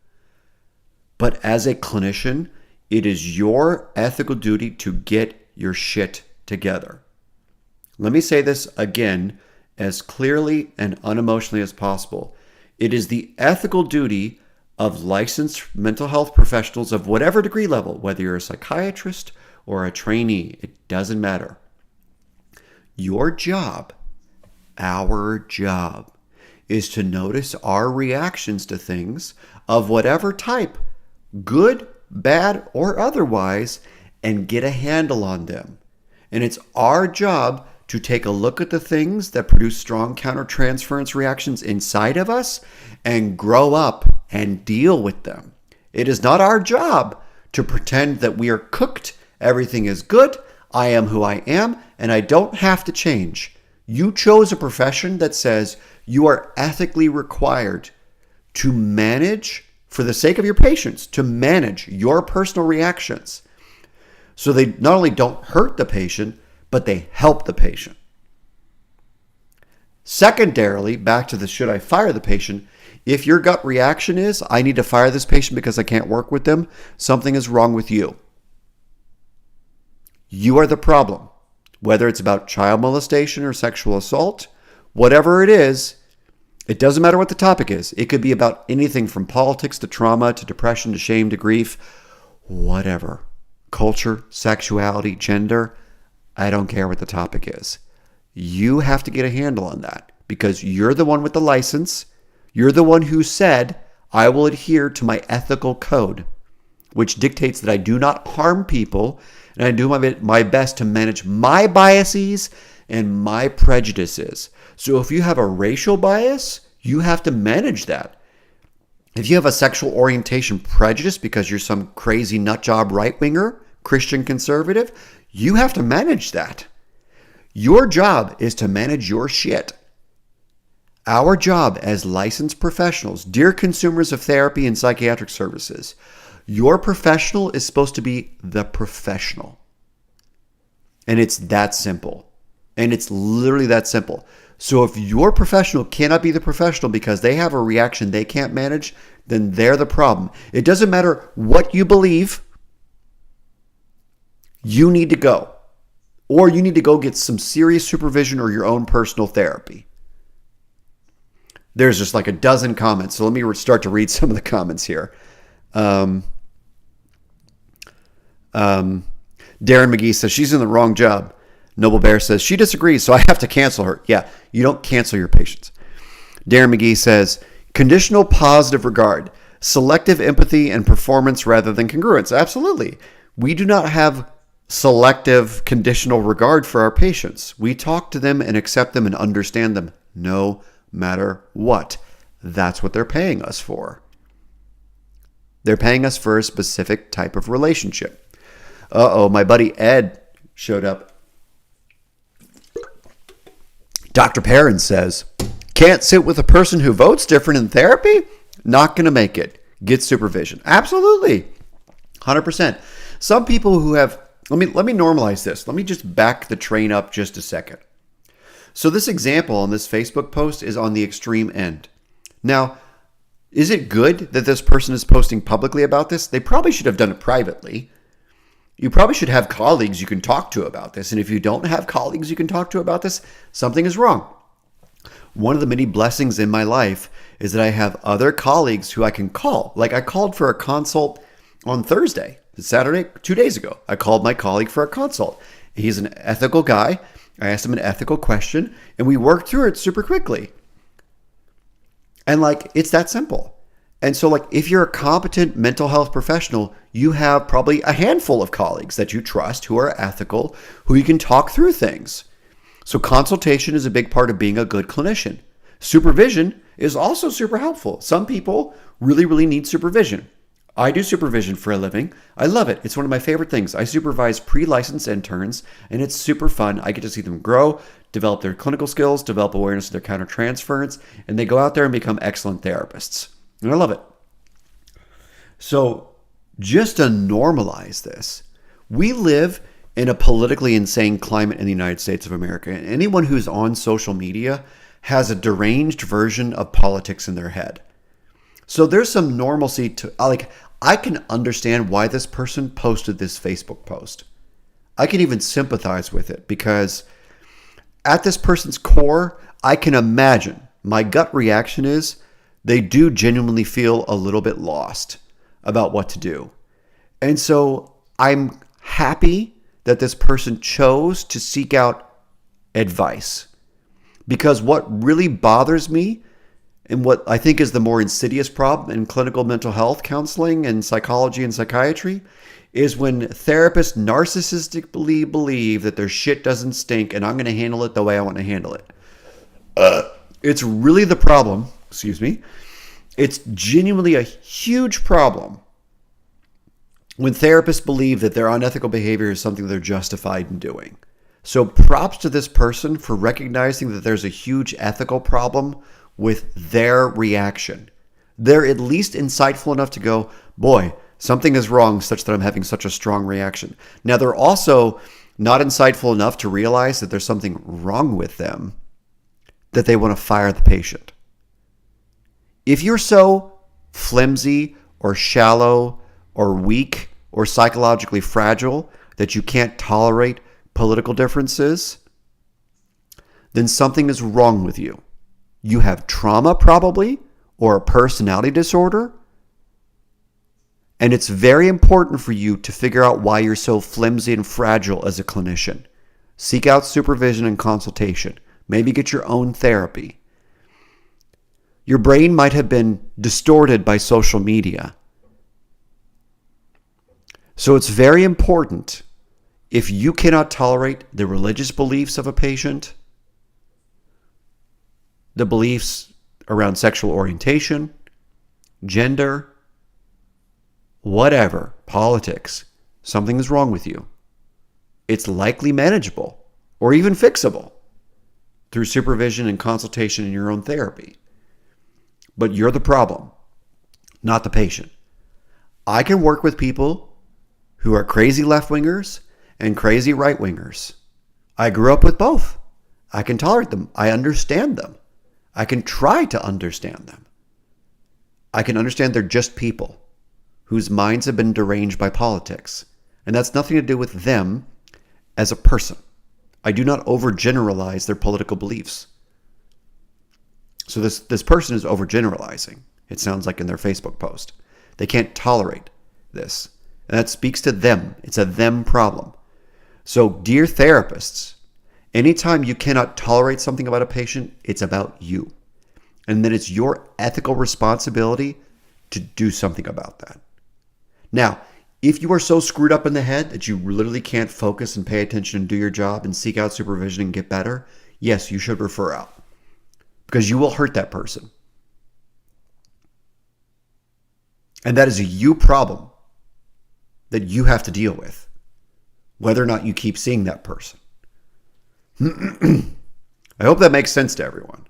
But as a clinician, it is your ethical duty to get your shit together. Let me say this again as clearly and unemotionally as possible. It is the ethical duty of licensed mental health professionals of whatever degree level, whether you're a psychiatrist or a trainee, it doesn't matter. Your job, our job, is to notice our reactions to things of whatever type, good, bad, or otherwise, and get a handle on them. And it's our job to take a look at the things that produce strong countertransference reactions inside of us and grow up and deal with them. It is not our job to pretend that we are cooked, everything is good, I am who I am, and I don't have to change. You chose a profession that says you are ethically required to manage, for the sake of your patients, to manage your personal reactions. So they not only don't hurt the patient, but they help the patient. Secondarily, back to the should I fire the patient, if your gut reaction is, I need to fire this patient because I can't work with them, something is wrong with you. You are the problem. Whether it's about child molestation or sexual assault, whatever it is, it doesn't matter what the topic is. It could be about anything from politics to trauma to depression to shame to grief, whatever. Culture, sexuality, gender, I don't care what the topic is. You have to get a handle on that because you're the one with the license. You're the one who said, I will adhere to my ethical code, which dictates that I do not harm people and I do my best to manage my biases and my prejudices. So if you have a racial bias, you have to manage that. If you have a sexual orientation prejudice because you're some crazy nutjob right-winger, Christian conservative, you have to manage that. Your job is to manage your shit. Our job as licensed professionals, dear consumers of therapy and psychiatric services, your professional is supposed to be the professional. And it's that simple. And it's literally that simple. So if your professional cannot be the professional because they have a reaction they can't manage, then they're the problem. It doesn't matter what you believe. You need to go. Or you need to go get some serious supervision or your own personal therapy. There's just like a dozen comments. So let me start to read some of the comments here. Darren McGee says, she's in the wrong job. Noble Bear says, she disagrees, so I have to cancel her. Yeah, you don't cancel your patients. Darren McGee says, conditional positive regard, selective empathy and performance rather than congruence. Absolutely. We do not have selective conditional regard for our patients. We talk to them and accept them and understand them no matter what. That's what they're paying us for. They're paying us for a specific type of relationship. My buddy Ed showed up. Dr. Perrin says, can't sit with a person who votes different in therapy? Not going to make it. Get supervision. Absolutely. 100%. Some people who have, let me normalize this. Let me just back the train up just a second. So this example on this Facebook post is on the extreme end. Now, is it good that this person is posting publicly about this? They probably should have done it privately. You probably should have colleagues you can talk to about this. And if you don't have colleagues you can talk to about this, something is wrong. One of the many blessings in my life is that I have other colleagues who I can call. Like I called for a consult on Thursday, Saturday, 2 days ago. I called my colleague for a consult. He's an ethical guy. I asked him an ethical question and we worked through it super quickly. And like, it's that simple. And so like, if you're a competent mental health professional, you have probably a handful of colleagues that you trust who are ethical, who you can talk through things. So consultation is a big part of being a good clinician. Supervision is also super helpful. Some people really, really need supervision. I do supervision for a living. I love it. It's one of my favorite things. I supervise pre-licensed interns and it's super fun. I get to see them grow, develop their clinical skills, develop awareness of their countertransference, and they go out there and become excellent therapists. And I love it. So just to normalize this, we live in a politically insane climate in the United States of America. And anyone who's on social media has a deranged version of politics in their head. So there's some normalcy to, like, I can understand why this person posted this Facebook post. I can even sympathize with it because at this person's core, I can imagine my gut reaction is they do genuinely feel a little bit lost about what to do. And so I'm happy that this person chose to seek out advice because what really bothers me and what I think is the more insidious problem in clinical mental health counseling and psychology and psychiatry is when therapists narcissistically believe that their shit doesn't stink and I'm going to handle it the way I want to handle it. It's really the problem, it's genuinely a huge problem when therapists believe that their unethical behavior is something they're justified in doing. So props to this person for recognizing that there's a huge ethical problem with their reaction. They're at least insightful enough to go, boy, something is wrong such that I'm having such a strong reaction. Now, they're also not insightful enough to realize that there's something wrong with them that they want to fire the patient. If you're so flimsy or shallow or weak or psychologically fragile that you can't tolerate political differences, then something is wrong with you. You have trauma probably, or a personality disorder. And it's very important for you to figure out why you're so flimsy and fragile as a clinician. Seek out supervision and consultation. Maybe get your own therapy. Your brain might have been distorted by social media. So it's very important, if you cannot tolerate the religious beliefs of a patient, the beliefs around sexual orientation, gender, whatever, politics, something is wrong with you. It's likely manageable or even fixable through supervision and consultation in your own therapy. But you're the problem, not the patient. I can work with people who are crazy left-wingers and crazy right-wingers. I grew up with both. I can tolerate them. I understand them. I can try to understand them. I can understand they're just people whose minds have been deranged by politics. And that's nothing to do with them as a person. I do not overgeneralize their political beliefs. So this person is overgeneralizing, it sounds like in their Facebook post. They can't tolerate this. And that speaks to them. It's a them problem. So dear therapists, anytime you cannot tolerate something about a patient, it's about you. And then it's your ethical responsibility to do something about that. Now, if you are so screwed up in the head that you literally can't focus and pay attention and do your job and seek out supervision and get better, yes, you should refer out. Because you will hurt that person. And that is a you problem that you have to deal with, whether or not you keep seeing that person. I hope that makes sense to everyone,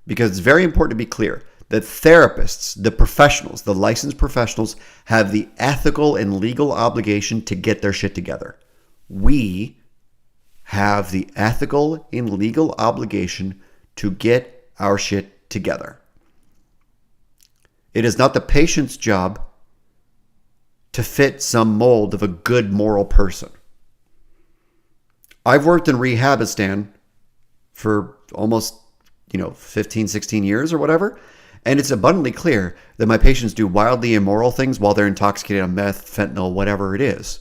because it's very important to be clear that therapists, the professionals, the licensed professionals, have the ethical and legal obligation to get their shit together. We have the ethical and legal obligation to get our shit together. It is not the patient's job to fit some mold of a good moral person. I've worked in Rehabistan for almost, 15, 16 years or whatever, and it's abundantly clear that my patients do wildly immoral things while they're intoxicated on meth, fentanyl, whatever it is.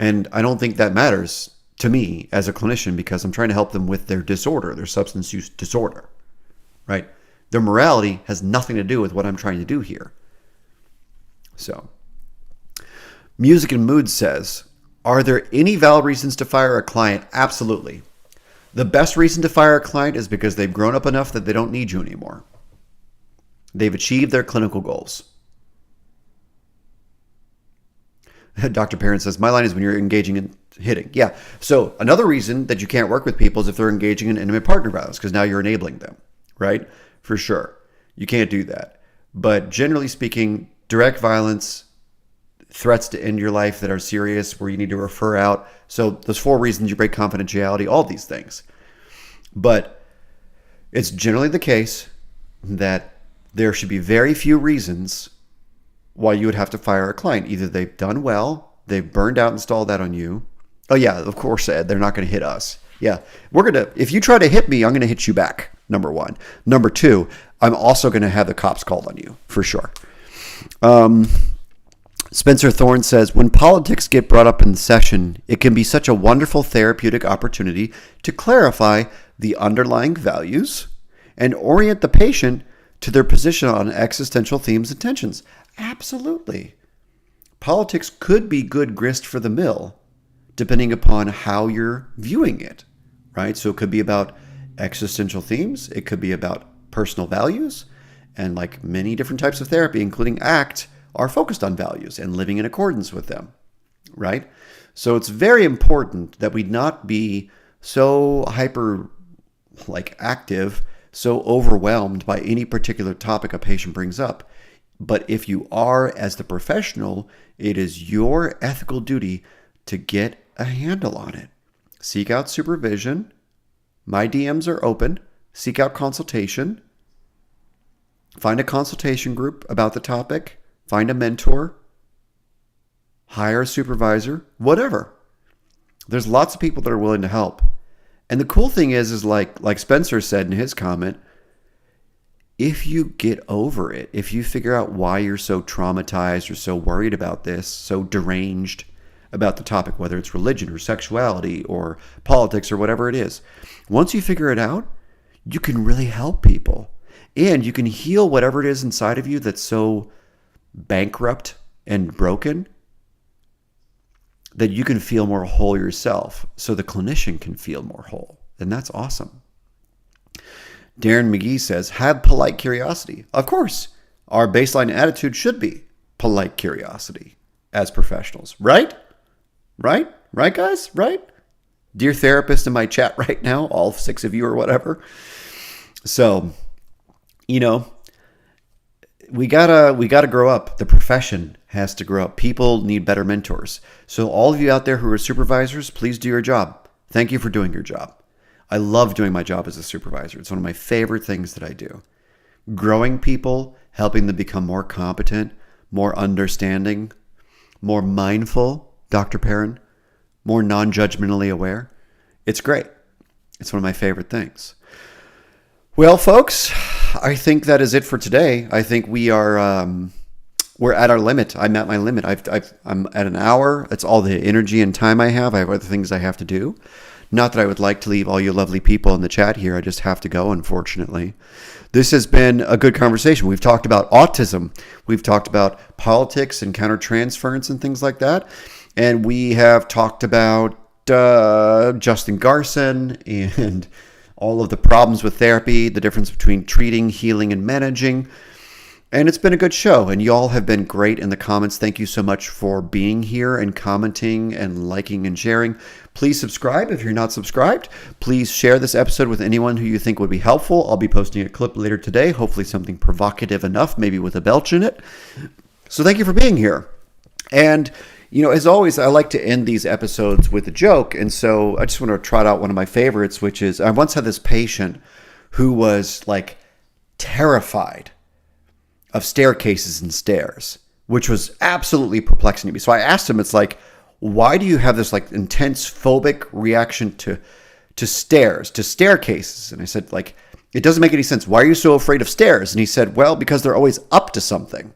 And I don't think that matters to me as a clinician because I'm trying to help them with their disorder, their substance use disorder, right? Their morality has nothing to do with what I'm trying to do here. So, Music and Mood says, are there any valid reasons to fire a client? Absolutely. The best reason to fire a client is because they've grown up enough that they don't need you anymore. They've achieved their clinical goals. Dr. Perrin says, my line is when you're engaging in hitting. Yeah. So another reason that you can't work with people is if they're engaging in intimate partner violence, because now you're enabling them, right? For sure. You can't do that. But generally speaking, direct violence, threats to end your life that are serious, where you need to refer out. So those 4 reasons you break confidentiality, all these things. But it's generally the case that there should be very few reasons why you would have to fire a client. Either they've done well, they've burned out and stalled that on you. Oh yeah, of course, Ed, they're not going to hit us. Yeah, if you try to hit me, I'm going to hit you back, number 1. Number 2, I'm also going to have the cops called on you, for sure. Spencer Thorne says, when politics get brought up in session, it can be such a wonderful therapeutic opportunity to clarify the underlying values and orient the patient to their position on existential themes and tensions. Absolutely. Politics could be good grist for the mill, depending upon how you're viewing it, right? So it could be about existential themes. It could be about personal values. And like many different types of therapy, including ACT, are focused on values and living in accordance with them, right? So it's very important that we not be so hyper active, so overwhelmed by any particular topic a patient brings up. But if you are, as the professional, it is your ethical duty to get a handle on it. Seek out supervision. My DMs are open. Seek out consultation. Find a consultation group about the topic. Find a mentor. Hire a supervisor. Whatever. There's lots of people that are willing to help. And the cool thing is like Spencer said in his comment, if you get over it, if you figure out why you're so traumatized or so worried about this, so deranged about the topic, whether it's religion or sexuality or politics or whatever it is, once you figure it out, you can really help people. And you can heal whatever it is inside of you that's so bankrupt and broken that you can feel more whole yourself, so the clinician can feel more whole. And that's awesome. Darren McGee says, have polite curiosity. Of course, our baseline attitude should be polite curiosity as professionals, right? Right, guys? Right? Dear therapist in my chat right now, all 6 of you or whatever. So, we gotta grow up. The profession has to grow up. People need better mentors. So all of you out there who are supervisors, please do your job. Thank you for doing your job. I love doing my job as a supervisor. It's one of my favorite things that I do. Growing people, helping them become more competent, more understanding, more mindful, Dr. Perrin, more non-judgmentally aware. It's great. It's one of my favorite things. Well, folks, I think that is it for today. I think we're at our limit. I'm at my limit. I'm at an hour. It's all the energy and time I have. I have other things I have to do. Not that I would like to leave all you lovely people in the chat here. I just have to go, unfortunately. This has been a good conversation. We've talked about autism. We've talked about politics and countertransference and things like that. And we have talked about Justin Garson and all of the problems with therapy, the difference between treating, healing, and managing. And it's been a good show, and y'all have been great in the comments. Thank you so much for being here and commenting and liking and sharing. Please subscribe if you're not subscribed. Please share this episode with anyone who you think would be helpful. I'll be posting a clip later today, hopefully something provocative enough, maybe with a belch in it. So thank you for being here. And As always, I like to end these episodes with a joke. And so I just want to trot out one of my favorites, which is I once had this patient who was like terrified of staircases and stairs, which was absolutely perplexing to me. So I asked him, it's like, why do you have this like intense phobic reaction to stairs, to staircases? And I said, like, it doesn't make any sense. Why are you so afraid of stairs? And he said, well, because they're always up to something.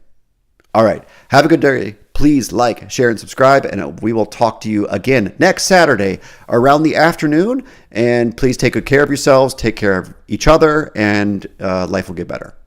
All right. Have a good day. Please like, share, and subscribe. And we will talk to you again next Saturday around the afternoon. And please take good care of yourselves, take care of each other, and life will get better.